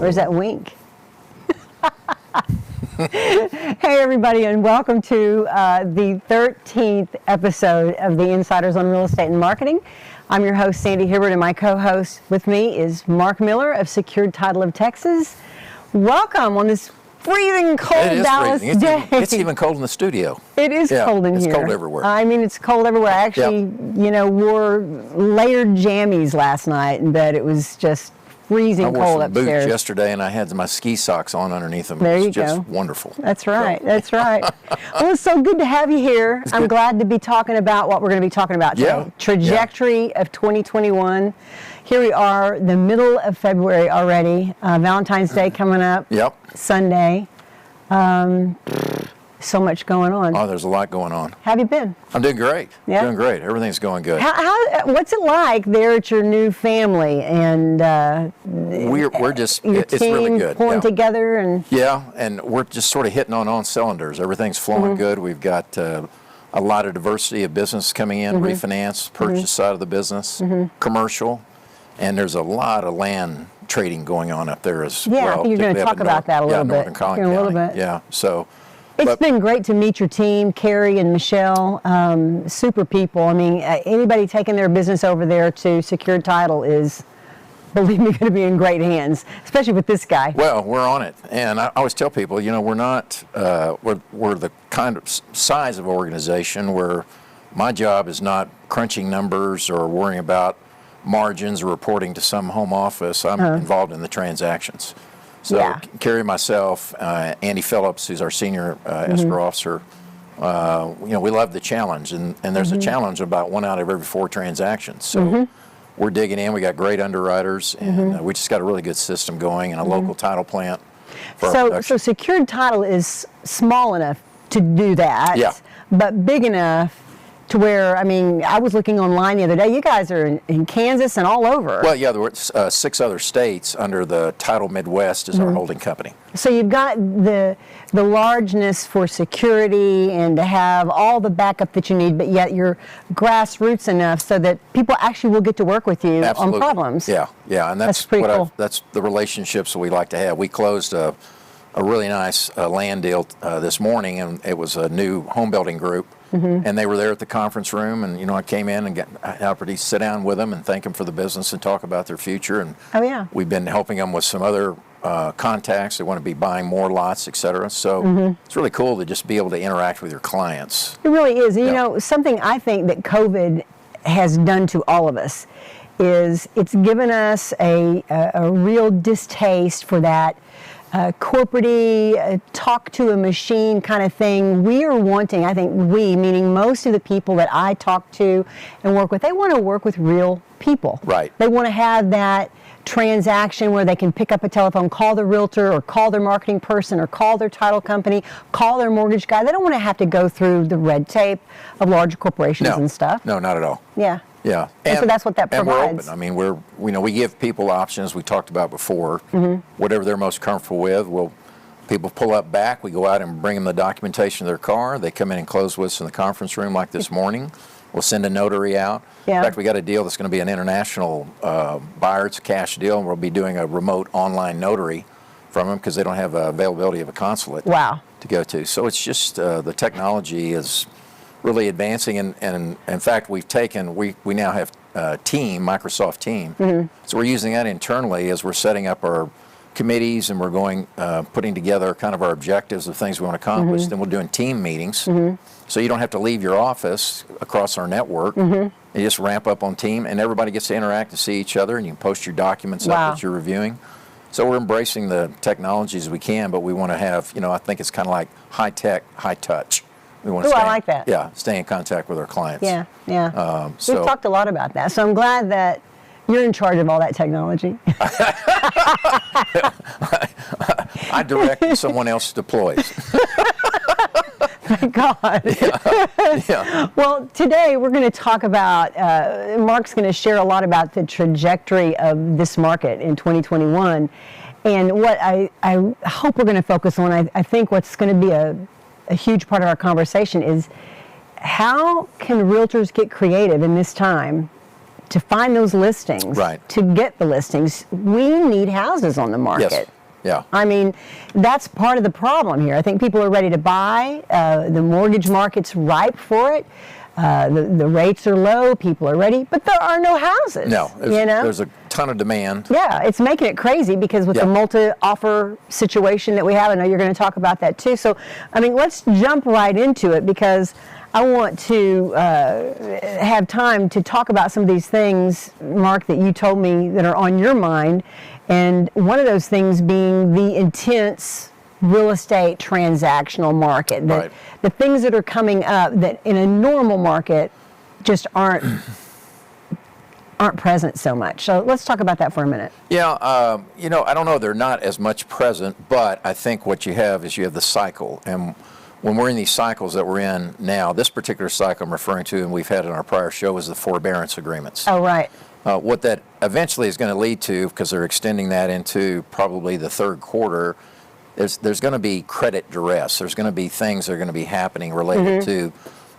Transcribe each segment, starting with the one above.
Or is that wink? Hey, everybody, and welcome to the 13th episode of the Insiders on Real Estate and Marketing. I'm your host, Sandy Hibbert, and my co-host with me is Marc Miller of Secured Title of Texas. Welcome on this freezing cold Dallas day. It's even cold in the studio. It is cold in here. It's cold everywhere. I mean, it's cold everywhere. I actually, wore layered jammies last night, but it was just freezing cold upstairs. I wore some boots yesterday, and I had my ski socks on underneath them. There you go. Just go. Wonderful. That's right. That's right. Well, it's so good to have you here. I'm glad to be talking about what we're going to be talking about today. Yeah. Trajectory of 2021. Here we are, the middle of February already. Valentine's Day coming up. Yep. Sunday. So much going on. Oh, there's a lot going on. How have you been? I'm doing great. Yeah? Doing great. Everything's going good. What's it like there at your new family and we're just your it's team really good. pulling together and and we're just sort of hitting on all cylinders. Everything's flowing good. We've got a lot of diversity of business coming in, refinance, purchase side of the business, commercial, and there's a lot of land trading going on up there as well. Yeah, I think you're going to talk about that a little bit. Northern Collin County. A little bit. Yeah, so. It's been great to meet your team, Carrie and Michelle, super people. I mean, anybody taking their business over there to Secured Title is, believe me, going to be in great hands, especially with this guy. Well, we're on it. And I always tell people, we're not, we're the kind of size of organization where my job is not crunching numbers or worrying about margins or reporting to some home office. I'm involved in the transactions. So Carrie, myself, Andy Phillips, who's our senior escrow officer, we love the challenge. And there's a challenge about 1 out of every 4 transactions. So we're digging in. We got great underwriters, and we just got a really good system going and a local title plant for our production. So Secured Title is small enough to do that, but big enough to where, I mean, I was looking online the other day. You guys are in Kansas and all over. Well, yeah, there were 6 other states under the Title Midwest is our holding company. So you've got the largeness for security and to have all the backup that you need, but yet you're grassroots enough so that people actually will get to work with you on problems. Yeah, and that's pretty cool. That's the relationships that we like to have. We closed a really nice land deal this morning, and it was a new home building group. And they were there at the conference room, and I came in and got an opportunity to sit down with them and thank them for the business and talk about their future. And we've been helping them with some other contacts. They want to be buying more lots, et cetera. So it's really cool to just be able to interact with your clients. It really is. And, something I think that COVID has done to all of us is it's given us a real distaste for that corporate-y, talk to a machine kind of thing. We are wanting, I think we, meaning most of the people that I talk to and work with, they want to work with real people. Right. They want to have that transaction where they can pick up a telephone, call the realtor or call their marketing person or call their title company, call their mortgage guy. They don't want to have to go through the red tape of large corporations and stuff. No, not at all. Yeah. Yeah, and so that's what that provides. And we're open. I mean, we give people options. We talked about before. Whatever they're most comfortable with. People pull up back. We go out and bring them the documentation of their car. They come in and close with us in the conference room like this morning. We'll send a notary out. In fact, we got a deal that's going to be an international buyer. It's a cash deal, and we'll be doing a remote online notary from them because they don't have availability of a consulate to go to. So it's just the technology is really advancing, and in fact, we now have Microsoft Team. So we're using that internally as we're setting up our committees, and we're going putting together kind of our objectives of things we want to accomplish. Then we're doing team meetings, so you don't have to leave your office across our network. You just ramp up on Team, and everybody gets to interact and see each other, and you can post your documents up that you're reviewing. So we're embracing the technologies we can, but we want to have, I think it's kind of like high tech, high touch. We want to I like that. Yeah, stay in contact with our clients. Yeah. We've talked a lot about that, so I'm glad that you're in charge of all that technology. I direct and someone else deploys. Thank God. Well, today we're going to talk about, Marc's going to share a lot about the trajectory of this market in 2021. And what I hope we're going to focus on, I think what's going to be a huge part of our conversation is how can realtors get creative in this time to find those listings, right, to get the listings. We need houses on the market. Yeah. I mean, that's part of the problem here. I think people are ready to buy. The mortgage market's ripe for it. The rates are low. People are ready, but there are no houses. No, there's a ton of demand. Yeah, it's making it crazy because with the multi-offer situation that we have, I know you're going to talk about that too. So, I mean, let's jump right into it because I want to have time to talk about some of these things, Mark, that you told me that are on your mind. And one of those things being the intense real estate transactional market. Right. The things that are coming up that in a normal market just aren't present so much. So let's talk about that for a minute. Yeah, I don't know, they're not as much present, but I think what you have is you have the cycle. And when we're in these cycles that we're in now, this particular cycle I'm referring to, and we've had in our prior show, is the forbearance agreements. Oh, right. What that eventually is going to lead to, because they're extending that into probably the third quarter, there's going to be credit duress. There's going to be things that are going to be happening related to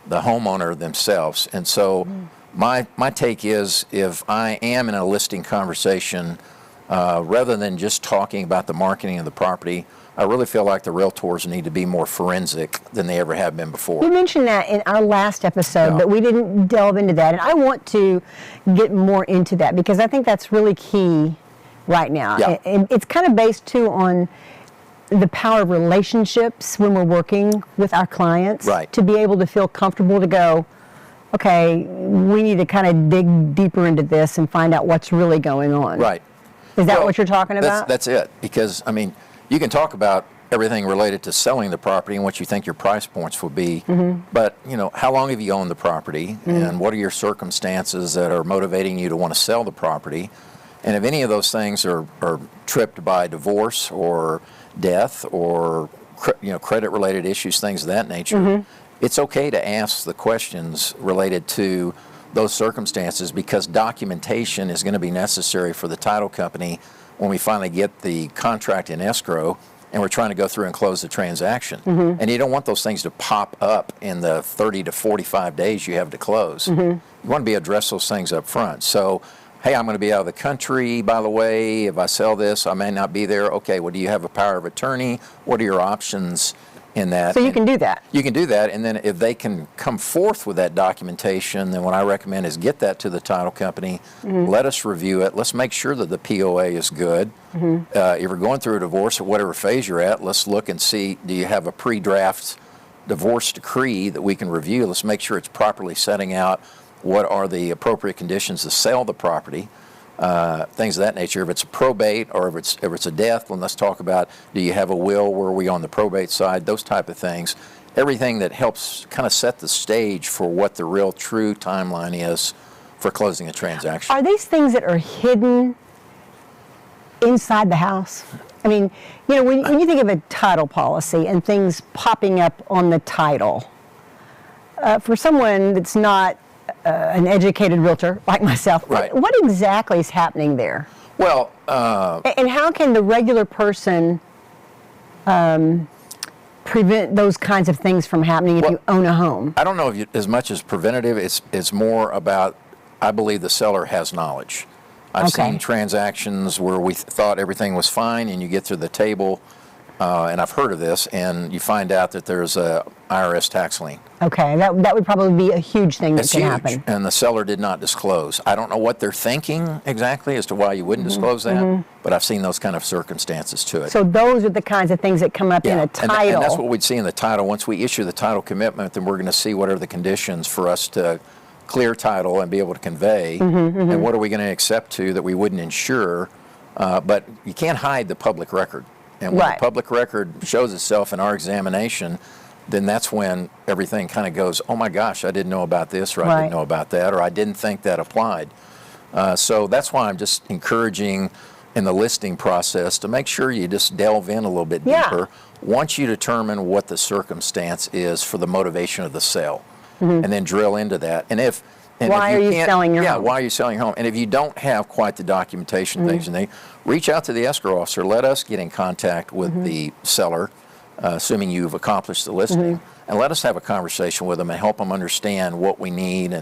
the homeowner themselves. And so my take is, if I am in a listing conversation, rather than just talking about the marketing of the property, I really feel like the realtors need to be more forensic than they ever have been before. You mentioned that in our last episode, but we didn't delve into that. And I want to get more into that because I think that's really key right now. Yeah. And it's kind of based too on the power of relationships when we're working with our clients. Right. To be able to feel comfortable to go, okay, we need to kind of dig deeper into this and find out what's really going on. Right. Is that what you're talking about? That's it. Because, I mean, you can talk about everything related to selling the property and what you think your price points will be, but, how long have you owned the property, and what are your circumstances that are motivating you to want to sell the property? And if any of those things are tripped by divorce or death or, credit-related issues, things of that nature, it's okay to ask the questions related to those circumstances, because documentation is going to be necessary for the title company when we finally get the contract in escrow and we're trying to go through and close the transaction. And you don't want those things to pop up in the 30 to 45 days you have to close. You want to address those things up front. So, hey, I'm going to be out of the country, by the way. If I sell this, I may not be there. Okay, well, do you have a power of attorney? What are your options in that? So you can do that. You can do that, and then if they can come forth with that documentation, then what I recommend is get that to the title company, let us review it, let's make sure that the POA is good. If you're going through a divorce at whatever phase you're at, let's look and see, do you have a pre-draft divorce decree that we can review? Let's make sure it's properly setting out what are the appropriate conditions to sell the property. Things of that nature. If it's a probate or if it's a death, then let's talk about, do you have a will? Where are we on the probate side? Those type of things. Everything that helps kind of set the stage for what the real true timeline is for closing a transaction. Are these things that are hidden inside the house? I mean, when you think of a title policy and things popping up on the title, for someone that's not an educated realtor like myself, right, what exactly is happening there? Well, and how can the regular person prevent those kinds of things from happening if you own a home? I don't know if as much as preventative. It's more about, I believe the seller has knowledge. I've seen transactions where we thought everything was fine, and you get to the table, and I've heard of this, and you find out that there's a IRS tax lien. Okay, that would probably be a huge thing that can happen. And the seller did not disclose. I don't know what they're thinking exactly as to why you wouldn't disclose that, but I've seen those kind of circumstances to it. So those are the kinds of things that come up in a title. And that's what we'd see in the title. Once we issue the title commitment, then we're going to see what are the conditions for us to clear title and be able to convey, and what are we going to accept to that we wouldn't insure. But you can't hide the public record. And when the public record shows itself in our examination, then that's when everything kind of goes, oh my gosh, I didn't know about this, or I didn't know about that, or I didn't think that applied. So that's why I'm just encouraging in the listing process to make sure you just delve in a little bit deeper once you determine what the circumstance is for the motivation of the sale, and then drill into that. Why are you selling your home? Yeah, why are you selling your home? And if you don't have quite the documentation things, and they reach out to the escrow officer, let us get in contact with the seller, assuming you've accomplished the listing, and let us have a conversation with them and help them understand what we need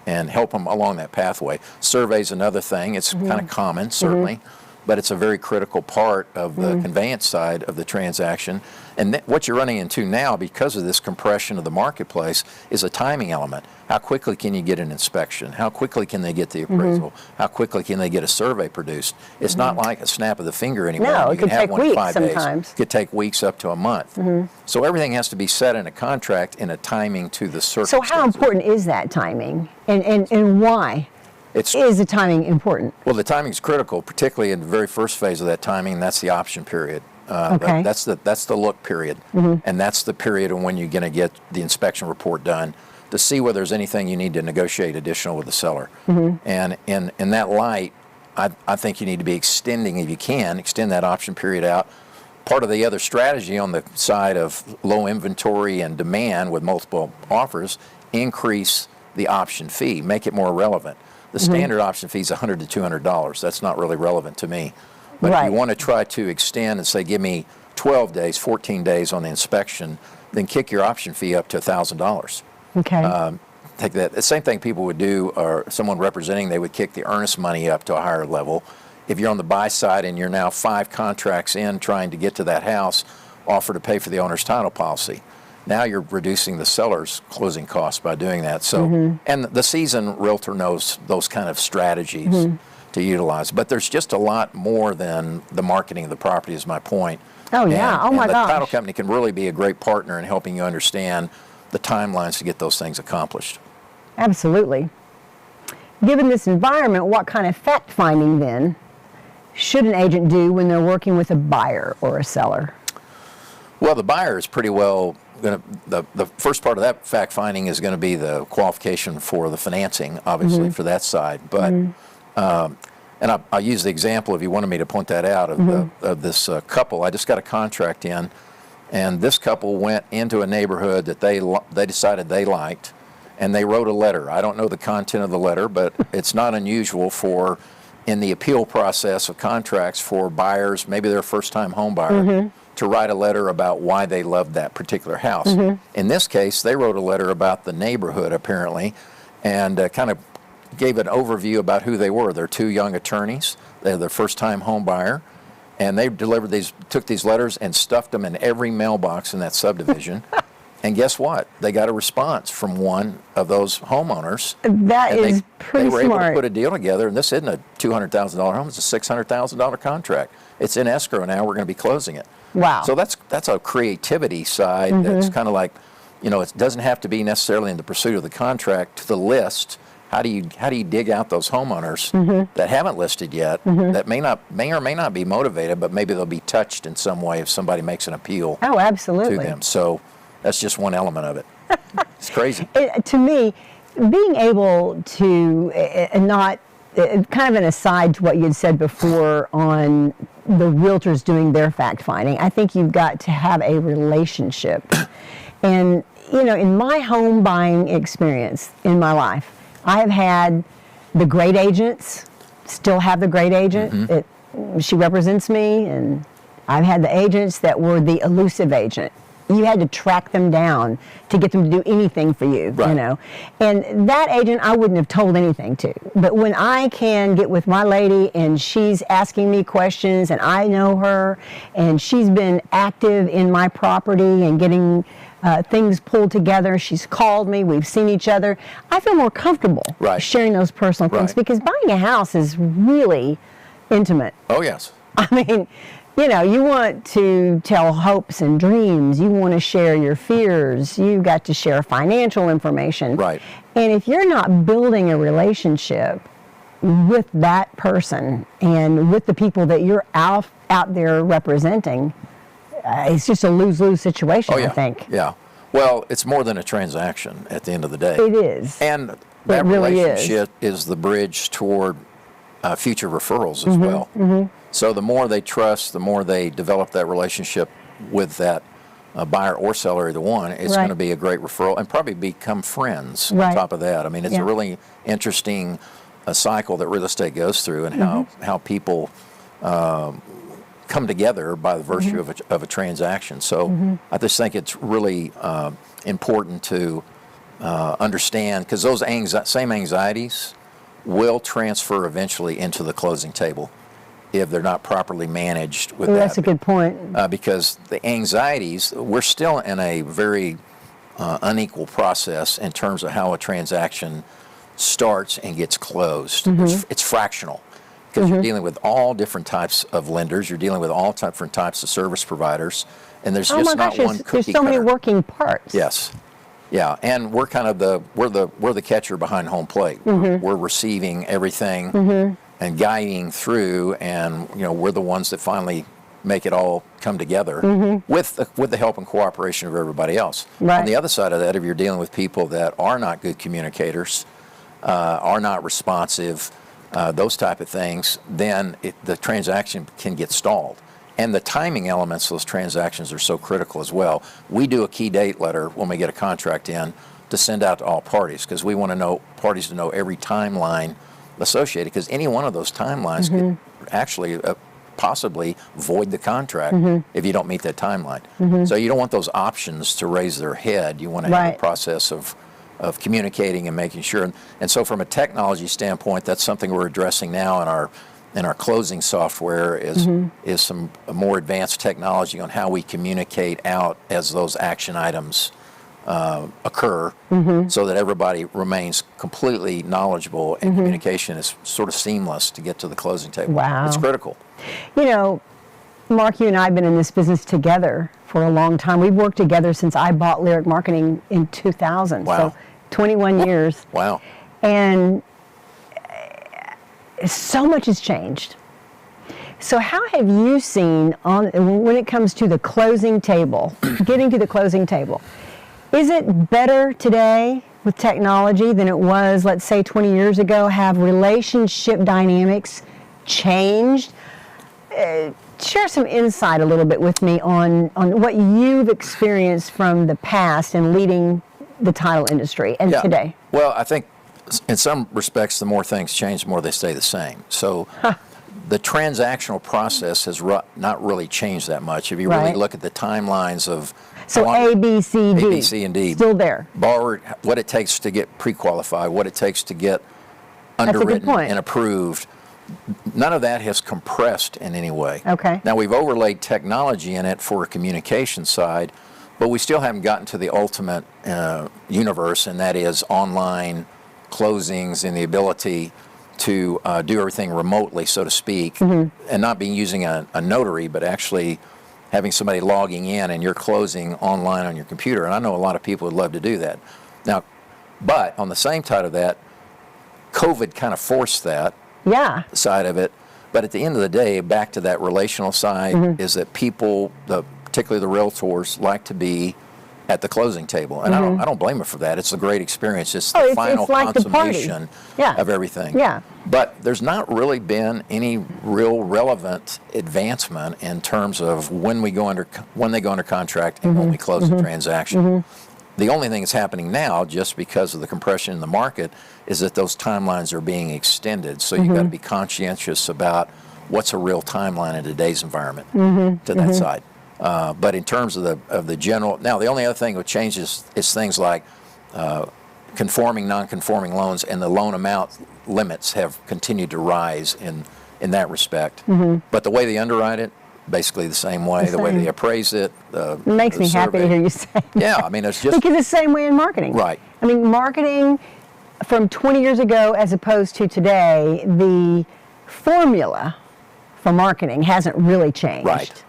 and help them along that pathway. Survey's another thing. It's kind of common, certainly. but it's a very critical part of the conveyance side of the transaction. And what you're running into now, because of this compression of the marketplace, is a timing element. How quickly can you get an inspection? How quickly can they get the appraisal? How quickly can they get a survey produced? It's not like a snap of the finger anymore. No, You it can could have take one in weeks 5 days. sometimes. It could take weeks up to a month. So everything has to be set in a contract in a timing to the So circumstances. how important is that timing, and why is the timing important? Well, the timing is critical, particularly in the very first phase of that timing. That's the option period. Okay. That's the look period, and that's the period when you're going to get the inspection report done to see whether there's anything you need to negotiate additional with the seller. And in that light, I think you need to be extending, if you can, extend that option period out. Part of the other strategy on the side of low inventory and demand with multiple offers, increase the option fee, make it more relevant. The standard option fee is $100 to $200. That's not really relevant to me. But if you want to try to extend and say, give me 12 days, 14 days on the inspection, then kick your option fee up to $1,000. Okay. Take that. The same thing people would do, or someone representing, they would kick the earnest money up to a higher level. If you're on the buy side and you're now 5 contracts in trying to get to that house, offer to pay for the owner's title policy. Now you're reducing the seller's closing costs by doing that. So, and the seasoned realtor knows those kind of strategies to utilize. But there's just a lot more than the marketing of the property, is my point. Oh, yeah. Oh, my gosh. The title gosh. company can really be a great partner in helping you understand the timelines to get those things accomplished. Absolutely. Given this environment, what kind of fact finding then should an agent do when they're working with a buyer or a seller? Well, the buyer is pretty well going to, the first part of that fact finding is going to be the qualification for the financing, obviously, for that side. But, and I'll use the example, if you wanted me to point that out, of this couple. I just got a contract in, and this couple went into a neighborhood that they decided they liked, and they wrote a letter. I don't know the content of the letter, but it's not unusual for, in the appeal process of contracts, for buyers, maybe they're a first-time home buyer, to write a letter about why they loved that particular house. In this case, they wrote a letter about the neighborhood, apparently, and kind of gave an overview about who they were. They're 2 young attorneys. They're their first-time home buyer, and they took these letters and stuffed them in every mailbox in that subdivision. And guess what? They got a response from one of those homeowners. That is pretty smart. They were able to put a deal together, and this isn't a $200,000 home. It's a $600,000 contract. It's in escrow now. We're going to be closing it. Wow. So that's a creativity side that's kind of like, it doesn't have to be necessarily in the pursuit of the contract to the list. How do you dig out those homeowners that haven't listed yet, that may or may not be motivated, but maybe they'll be touched in some way if somebody makes an appeal absolutely. to them. So that's just one element of it. It's crazy. To me, being able to, not, kind of an aside to what you had said before on the realtors doing their fact finding, I think you've got to have a relationship. And, in my home buying experience in my life, I have had the great agents, still have the great agent. She represents me, and I've had the agents that were the elusive agent. You had to track them down to get them to do anything for you, Right. And that agent I wouldn't have told anything to. But when I can get with my lady and she's asking me questions and I know her and she's been active in my property and getting things pulled together, she's called me, we've seen each other, I feel more comfortable sharing those personal things because buying a house is really intimate. Oh, yes. I mean, you want to tell hopes and dreams. You want to share your fears. You've got to share financial information. Right. And if you're not building a relationship with that person and with the people that you're out there representing, it's just a lose-lose situation, I think. Yeah. Well, it's more than a transaction at the end of the day. It is. And that really relationship is the bridge toward future referrals as well. So the more they trust, the more they develop that relationship with that buyer or seller, either one, it's going to be a great referral and probably become friends on top of that. I mean, it's a really interesting cycle that real estate goes through, and how people come together by the virtue of a transaction. So I just think it's really important to understand, because those same anxieties will transfer eventually into the closing table. if they're not properly managed with Well, that. that's a good point. Because the anxieties, we're still in a very unequal process in terms of how a transaction starts and gets closed. It's fractional because you're dealing with all different types of lenders. You're dealing with all different types of service providers, and there's Oh just my not gosh, one there's cookie so many cutter. working parts. Yes. Yeah, and we're kind of we're the catcher behind home plate. We're receiving everything and guiding through, and we're the ones that finally make it all come together with the help and cooperation of everybody else. Right. On the other side of that, if you're dealing with people that are not good communicators, are not responsive, those type of things, then the transaction can get stalled. And the timing elements of those transactions are so critical as well. We do a key date letter when we get a contract in to send out to all parties because we want to know parties to know every timeline associated because any one of those timelines could actually possibly void the contract if you don't meet that timeline. So you don't want those options to raise their head. You want to have a process of communicating and making sure. And so from a technology standpoint, that's something we're addressing now in our closing software is some more advanced technology on how we communicate out as those action items occur so that everybody remains completely knowledgeable and communication is sort of seamless to get to the closing table. Wow. It's critical. Mark, you and I have been in this business together for a long time. We've worked together since I bought Lyric Marketing in 2000. Wow. So 21 years. Wow. And so much has changed. So how have you seen when it comes to the closing table, getting to the closing table, is it better today with technology than it was, let's say, 20 years ago? Have relationship dynamics changed? Share some insight a little bit with me on what you've experienced from the past and leading the title industry and today. Well, I think in some respects, the more things change, the more they stay the same. So the transactional process has not really changed that much. If you really look at the timelines of A, B, C, D. A, B, C, and D. Still there. Borrower, what it takes to get pre-qualified, what it takes to get underwritten and approved, none of that has compressed in any way. Okay. Now, we've overlaid technology in it for a communication side, but we still haven't gotten to the ultimate universe, and that is online closings and the ability to do everything remotely, so to speak, and not being using a notary, but actually having somebody logging in and you're closing online on your computer. And I know a lot of people would love to do that. Now, but on the same side of that, COVID kind of forced that side of it. But at the end of the day, back to that relational side is that people, particularly the realtors, like to be at the closing table. And I don't blame them for that. It's a great experience. It's the final like consummation of everything. Yeah. But there's not really been any real relevant advancement in terms of when they go under contract and when we close the transaction. The only thing that's happening now, just because of the compression in the market, is that those timelines are being extended. So you've got to be conscientious about what's a real timeline in today's environment to that side. But in terms of the general, now the only other thing that changes is things like conforming, non-conforming loans, and the loan amount limits have continued to rise in that respect. But the way they underwrite it, basically the same way. The way they appraise it. It makes me happy to hear you say that. Yeah, I mean, it's just because it's the same way in marketing. Right. I mean, marketing from 20 years ago as opposed to today, the formula for marketing hasn't really changed. Right.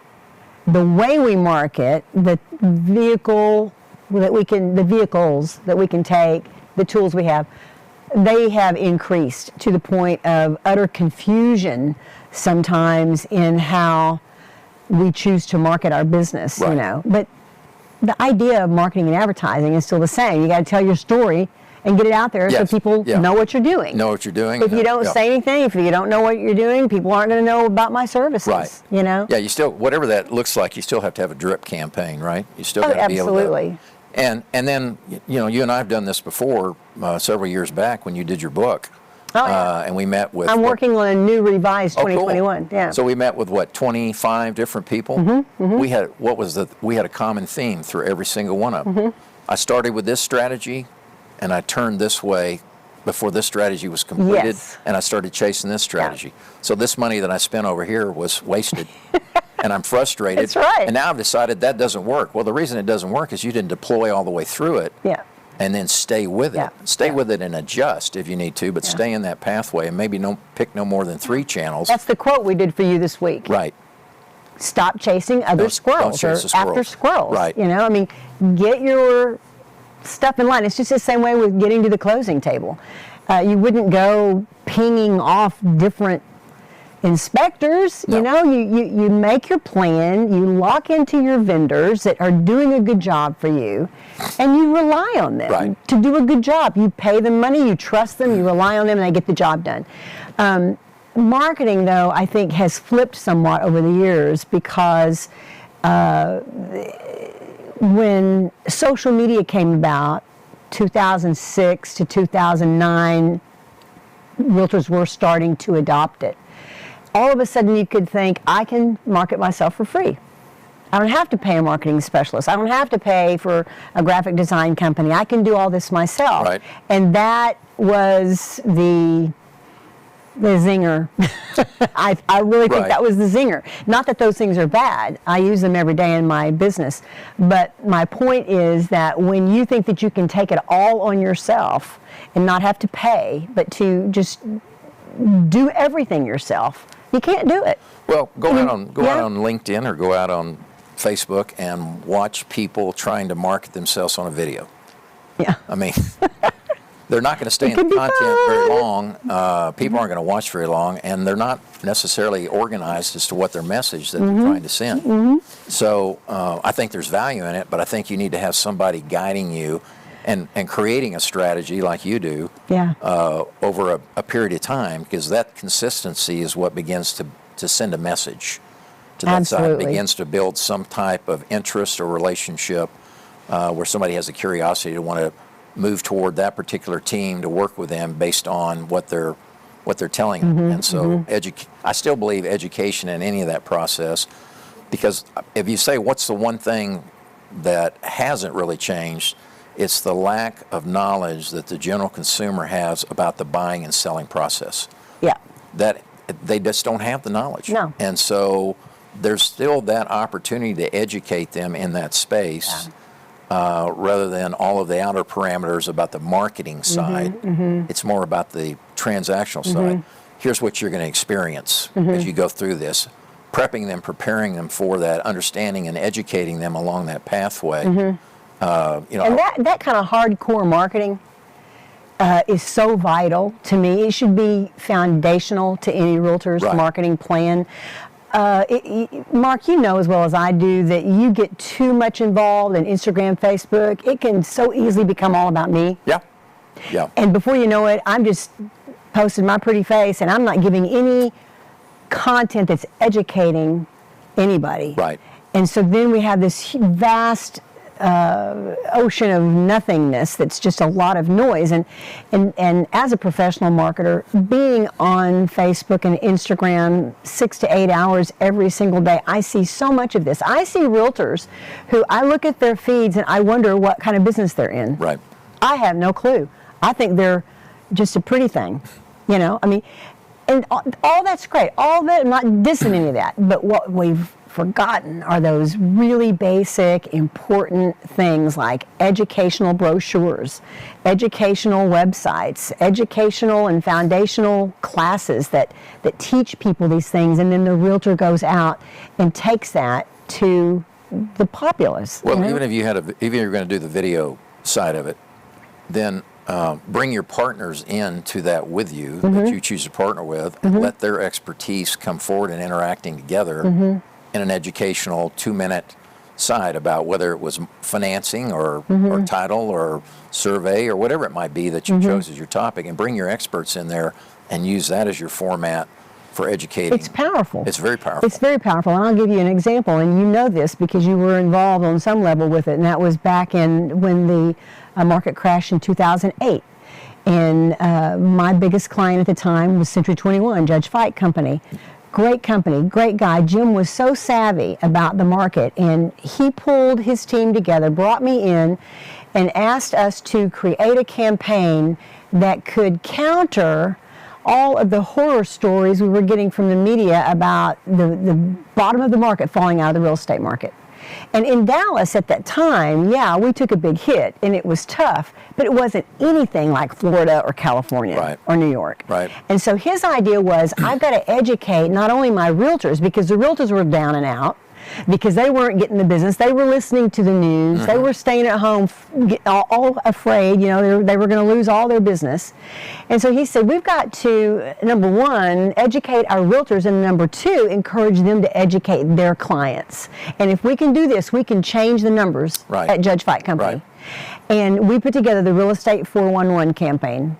The way we market, the vehicles that we can take, the tools we have, they have increased to the point of utter confusion sometimes in how we choose to market our business, But the idea of marketing and advertising is still the same. You got to tell your story and get it out there so people know what you're doing. Know what you're doing. If you don't say anything, if you don't know what you're doing, people aren't going to know about my services. Right. Yeah, you still, whatever that looks like, you still have to have a drip campaign, right? You still got to be able to. Absolutely. And then, you and I have done this before several years back when you did your book. And we met with. I'm working on a new revised 2021. Cool. Yeah. So we met with 25 different people. We had we had a common theme through every single one of them. I started with this strategy, and I turned this way before this strategy was completed, Yes. and I started chasing this strategy. So this money that I spent over here was wasted, and I'm frustrated. That's right. And now I've decided that doesn't work. Well, the reason it doesn't work is you didn't deploy all the way through it. Yeah. And then stay with it. Yeah. Stay Yeah. with it and adjust if you need to, but stay in that pathway and maybe pick no more than 3 channels. That's the quote we did for you this week. Right. Stop chasing other Don't squirrels chase the or after squirrels. squirrels. Right. You know, I mean, get your stuff in line. It's just the same way with getting to the closing table. You wouldn't go pinging off different inspectors. No. You know, you make your plan, you lock into your vendors that are doing a good job for you, and you rely on them Right. to do a good job. You pay them money, you trust them, you rely on them, and they get the job done. Marketing, though, I think has flipped somewhat over the years because when social media came about, 2006 to 2009, realtors were starting to adopt it. All of a sudden you could think, I can market myself for free. I don't have to pay a marketing specialist. I don't have to pay for a graphic design company. I can do all this myself. Right. And that was the zinger. I really think Right. that was the zinger. Not that those things are bad. I use them every day in my business. But my point is that when you think that you can take it all on yourself and not have to pay, but to just do everything yourself, you can't do it. Well, go out on Yeah. LinkedIn or go out on Facebook and watch people trying to market themselves on a video. Yeah. I mean, they're not going to stay in could the be content very fun. long. People aren't going to watch very long, and they're not necessarily organized as to what their message that Mm-hmm. they're trying to send. So I think there's value in it, but I think you need to have somebody guiding you and creating a strategy like you do Yeah. over a period of time, because that consistency is what begins to send a message to that side. Absolutely. It begins to build some type of interest or relationship where somebody has a curiosity to want to move toward that particular team to work with them based on what they're telling them. And so I still believe education in any of that process, because if you say what's the one thing that hasn't really changed, it's the lack of knowledge that the general consumer has about the buying and selling process. Yeah. That they just don't have the knowledge. No. And so there's still that opportunity to educate them in that space. Rather than all of the outer parameters about the marketing side. It's more about the transactional side. Here's what you're going to experience as you go through this, prepping them, preparing them for that, understanding and educating them along that pathway. And that kind of hardcore marketing is so vital to me. It should be foundational to any realtor's Right. marketing plan. Mark, you know as well as I do that you get too much involved in Instagram, Facebook. It can so easily become all about me. Yeah. Yeah. And before you know it, I'm just posting my pretty face and I'm not giving any content that's educating anybody. Right. And so then we have this vast ocean of nothingness that's just a lot of noise. And as a professional marketer, being on Facebook and Instagram 6 to 8 hours every single day, I see so much of this. I see realtors who I look at their feeds and I wonder what kind of business they're in. Right. I have no clue. I think they're just a pretty thing, you know? I mean, and all that's great. All that, I'm not dissing any of that. But what we've forgotten are those really basic, important things like educational brochures, educational websites, educational and foundational classes that teach people these things, and then the realtor goes out and takes that to the populace. Well, you know? even if you're going to do the video side of it, then bring your partners into that with you that you choose to partner with, and let their expertise come forward and interacting together in an educational 2-minute side about whether it was financing or title or survey or whatever it might be that you chose as your topic, and bring your experts in there and use that as your format for educating. It's powerful. It's very powerful. It's very powerful, and I'll give you an example, and you know this because you were involved on some level with it, and that was back in when the market crashed in 2008. And my biggest client at the time was Century 21, Judge Fight Company. Great company, great guy. Jim was so savvy about the market, and he pulled his team together, brought me in, and asked us to create a campaign that could counter all of the horror stories we were getting from the media about the bottom of the market falling out of the real estate market. And in Dallas at that time, yeah, we took a big hit and it was tough, but it wasn't anything like Florida or California or New York. Right. And so his idea was, I've got to educate not only my realtors, because the realtors were down and out, because they weren't getting the business. They were listening to the news. They were staying at home all afraid, you know, they were going to lose all their business. And so he said, we've got to, number one, educate our realtors, and number two, encourage them to educate their clients. And if we can do this, we can change the numbers at Judge Fight Company. And we put together the Real Estate 411 campaign.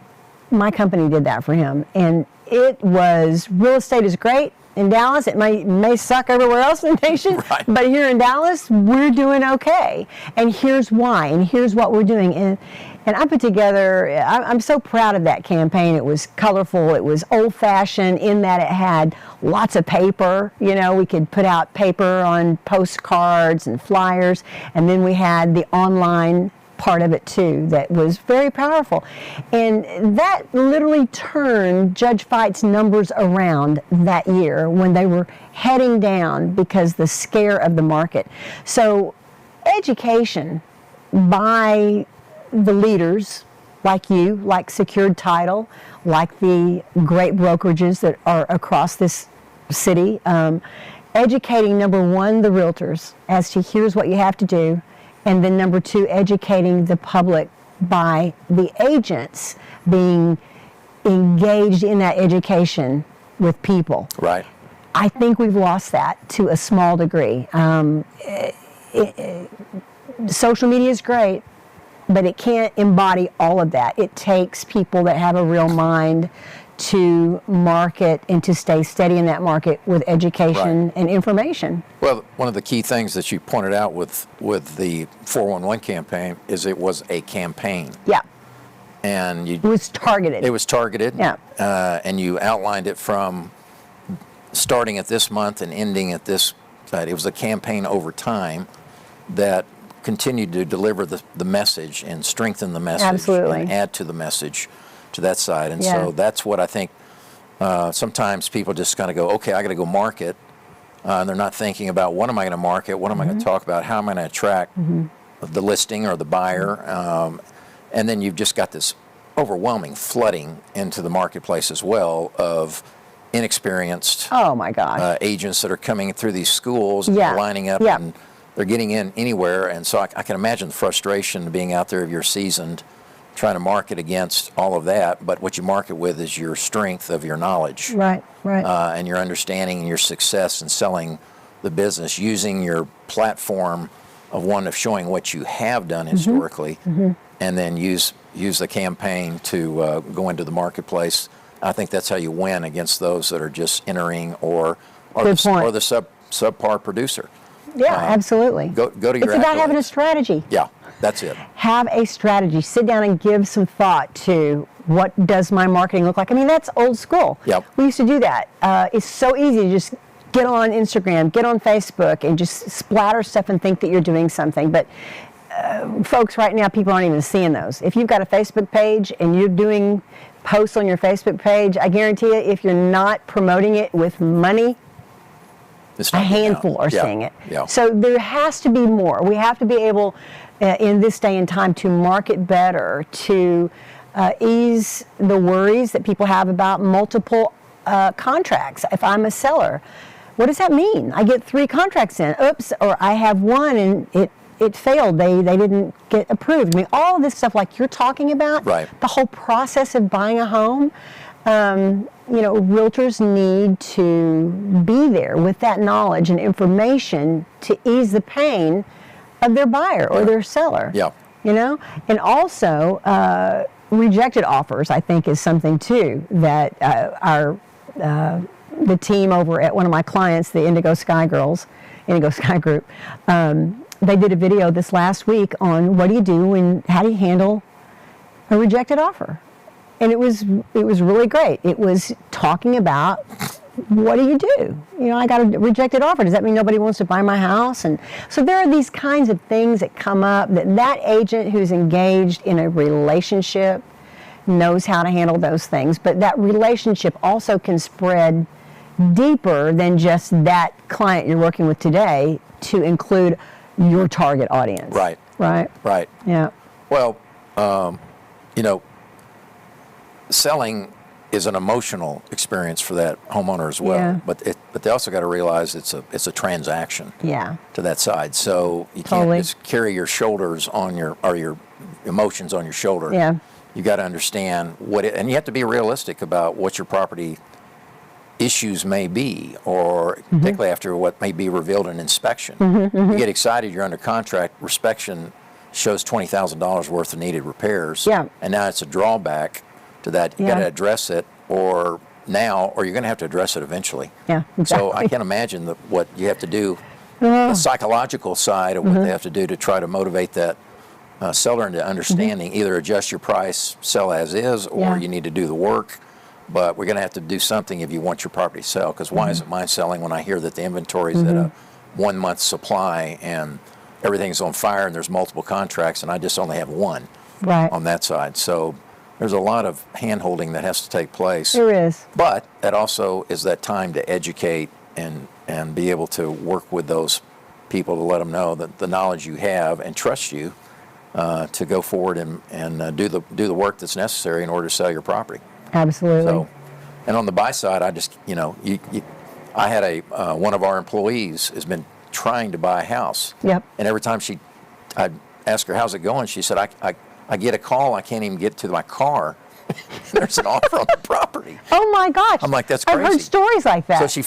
My company did that for him. And it was, real estate is great. In Dallas, it may suck everywhere else in the nation, but here in Dallas, we're doing okay. And here's why, and here's what we're doing. And I put together, I'm so proud of that campaign. It was colorful, it was old-fashioned in that it had lots of paper. You know, we could put out paper on postcards and flyers, and then we had the online part of it too that was very powerful. And that literally turned Judge Fight's numbers around that year when they were heading down because the scare of the market. So education by the leaders like you, like Secured Title, like the great brokerages that are across this city, educating, number one, the realtors as to here's what you have to do. And then number two, educating the public by the agents being engaged in that education with people. Right. I think we've lost that to a small degree. Social media is great, but it can't embody all of that. It takes people that have a real mind to market and to stay steady in that market with education and information. Well, one of the key things that you pointed out with the 411 campaign is it was a campaign. Yeah. And it was targeted. It was targeted. Yeah. And you outlined it from starting at this month and ending at this. It was a campaign over time that continued to deliver the message and strengthen the message. Absolutely. And add to the message to that side. And so that's what I think sometimes people just kind of go, okay, I got to go market. And they're not thinking about what am I going to market, what am I going to talk about, how am I going to attract the listing or the buyer. And then you've just got this overwhelming flooding into the marketplace as well of inexperienced agents that are coming through these schools and lining up and they're getting in anywhere. And so I can imagine the frustration of being out there if you're seasoned trying to market against all of that, but what you market with is your strength of your knowledge. Right. And your understanding and your success in selling the business, using your platform of showing what you have done historically, and then use the campaign to go into the marketplace. I think that's how you win against those that are just entering or the subpar producer. Yeah, absolutely. Go to your It's about having a strategy. Yeah. That's it. Have a strategy. Sit down and give some thought to what does my marketing look like. I mean, that's old school. Yep. We used to do that. It's so easy to just get on Instagram, get on Facebook, and just splatter stuff and think that you're doing something. But folks, right now, people aren't even seeing those. If you've got a Facebook page and you're doing posts on your Facebook page, I guarantee you, if you're not promoting it with money, a handful are seeing it. Yeah. So there has to be more. We have to be able, in this day and time, to market better, to ease the worries that people have about multiple contracts. If I'm a seller, what does that mean? I get 3 contracts in. Oops, or I have one and it failed. They didn't get approved. I mean, all of this stuff like you're talking about, the whole process of buying a home, realtors need to be there with that knowledge and information to ease the pain of their buyer or their seller. Yeah. And also rejected offers, I think, is something too that the team over at one of my clients, the Indigo Sky Group, they did a video this last week on what do you do and how do you handle a rejected offer. And it was really great. It was talking about what do you do? I got a rejected offer. Does that mean nobody wants to buy my house? And so there are these kinds of things that come up that agent who's engaged in a relationship knows how to handle those things. But that relationship also can spread deeper than just that client you're working with today to include your target audience. Right. Right? Right. Yeah. Well, you know, selling is an emotional experience for that homeowner as well. Yeah. But they also got to realize it's a transaction. Yeah. To that side. So you Totally. can't just carry your shoulders on your emotions on your shoulder. Yeah. You got to understand and you have to be realistic about what your property issues may be, or particularly after what may be revealed in inspection. You get excited, you're under contract, inspection shows $20,000 worth of needed repairs. Yeah. And now it's a drawback to that. You got to address it, or you're going to have to address it eventually. Yeah, exactly. So I can't imagine what you have to do, the psychological side of what they have to do to try to motivate that seller into understanding, either adjust your price, sell as is, or you need to do the work. But we're going to have to do something if you want your property to sell, because why isn't mine selling when I hear that the inventory is at a 1 month supply and everything's on fire and there's multiple contracts and I just only have one on that side. So there's a lot of hand-holding that has to take place. There is. But that also is that time to educate and be able to work with those people to let them know that the knowledge you have and trust you to go forward and do the work that's necessary in order to sell your property. Absolutely. So, and on the buy side, I just, I had one of our employees has been trying to buy a house. Yep. And every time I'd ask her, how's it going? She said, I get a call, I can't even get to my car. There's an offer on the property. Oh my gosh. I'm like, that's crazy. I've heard stories like that. So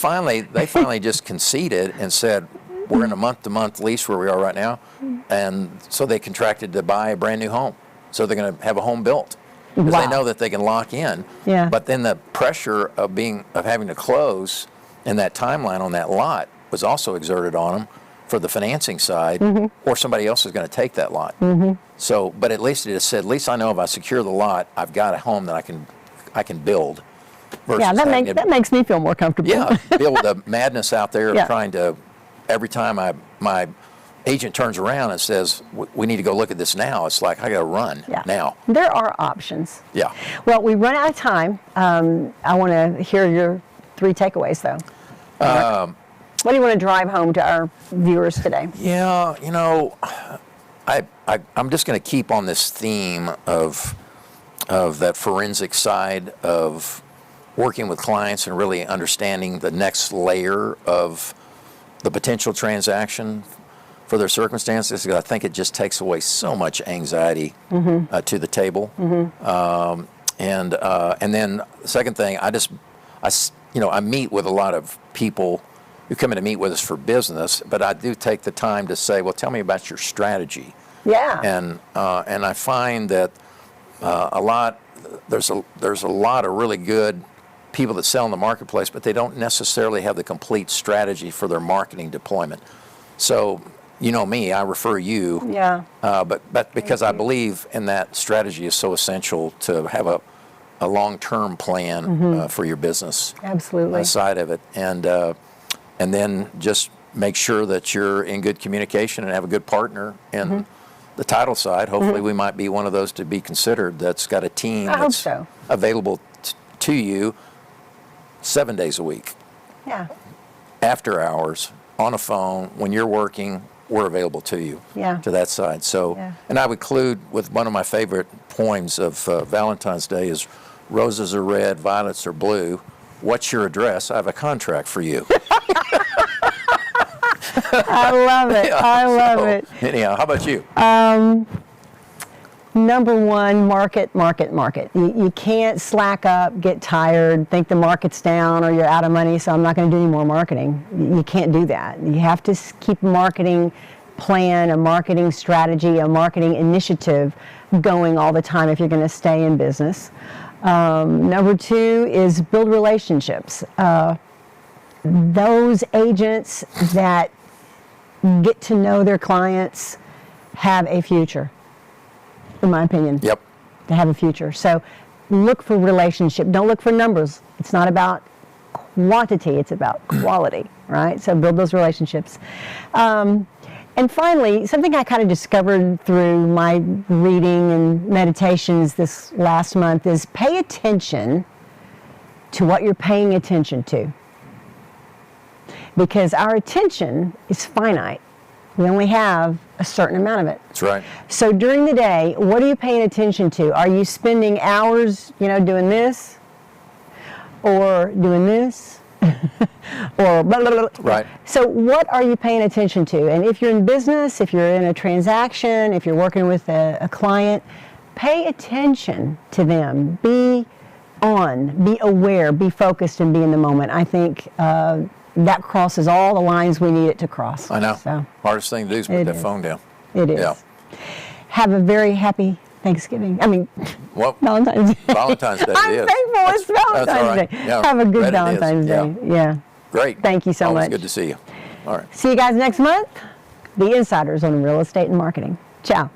they finally just conceded and said, we're in a month-to-month lease where we are right now. And so they contracted to buy a brand new home. So they're going to have a home built. Because they know that they can lock in. Yeah. But then the pressure of having to close and that timeline on that lot was also exerted on them for the financing side, or somebody else is going to take that lot. So, but at least it has said, at least I know if I secure the lot, I've got a home that I can build. Yeah, that makes me feel more comfortable. Yeah, deal with the madness out there of trying to, every time my agent turns around and says, we need to go look at this now, it's like, I got to run now. There are options. Yeah. Well, we run out of time. I want to hear your 3 takeaways, though. What do you want to drive home to our viewers today? Yeah, I'm just going to keep on this theme of that forensic side of working with clients and really understanding the next layer of the potential transaction for their circumstances. I think it just takes away so much anxiety to the table. And then the second thing, I meet with a lot of people who come in to meet with us for business, but I do take the time to say, well, tell me about your strategy. Yeah. And I find that there's a lot of really good people that sell in the marketplace, but they don't necessarily have the complete strategy for their marketing deployment. So, you know me, I refer you. Yeah. But because I believe in that strategy is so essential to have a long-term plan for your business. Absolutely. Side of it, and then just make sure that you're in good communication and have a good partner in the title side. Hopefully, we might be one of those to be considered that's got a team that's available to you 7 days a week. Yeah. After hours, on a phone, when you're working, we're available to you. Yeah. To that side. So, and I would conclude with one of my favorite poems of Valentine's Day is, roses are red, violets are blue. What's your address? I have a contract for you. I love it. I love it. Anyhow, how about you? Number one, market. You can't slack up, get tired, think the market's down or you're out of money, so I'm not going to do any more marketing. You can't do that. You have to keep marketing plan, a marketing strategy, a marketing initiative going all the time if you're going to stay in business. Number 2 is build relationships. Those agents that get to know their clients have a future, in my opinion. Yep. They have a future. So look for relationship. Don't look for numbers. It's not about quantity. It's about quality, right? So build those relationships. And And finally, something I kind of discovered through my reading and meditations this last month is pay attention to what you're paying attention to. Because our attention is finite. We only have a certain amount of it. That's right. So during the day, what are you paying attention to? Are you spending hours, doing this? Or doing this? Or blah, blah, blah. Right. So what are you paying attention to? And if you're in business, if you're in a transaction, if you're working with a client, pay attention to them. Be on, be aware, be focused, and be in the moment. I think that crosses all the lines we need it to cross. I know. So, hardest thing to do is put that phone down. It is. Yeah. Have a very happy Thanksgiving. Well, Valentine's Day. Valentine's Day. I'm thankful it's Valentine's that's all right. Day. Yeah, Have a good bet it is. Valentine's Day. Yeah. Great. Thank you so Always much. good to see you. All right. See you guys next month. The Insiders on Real Estate and Marketing. Ciao.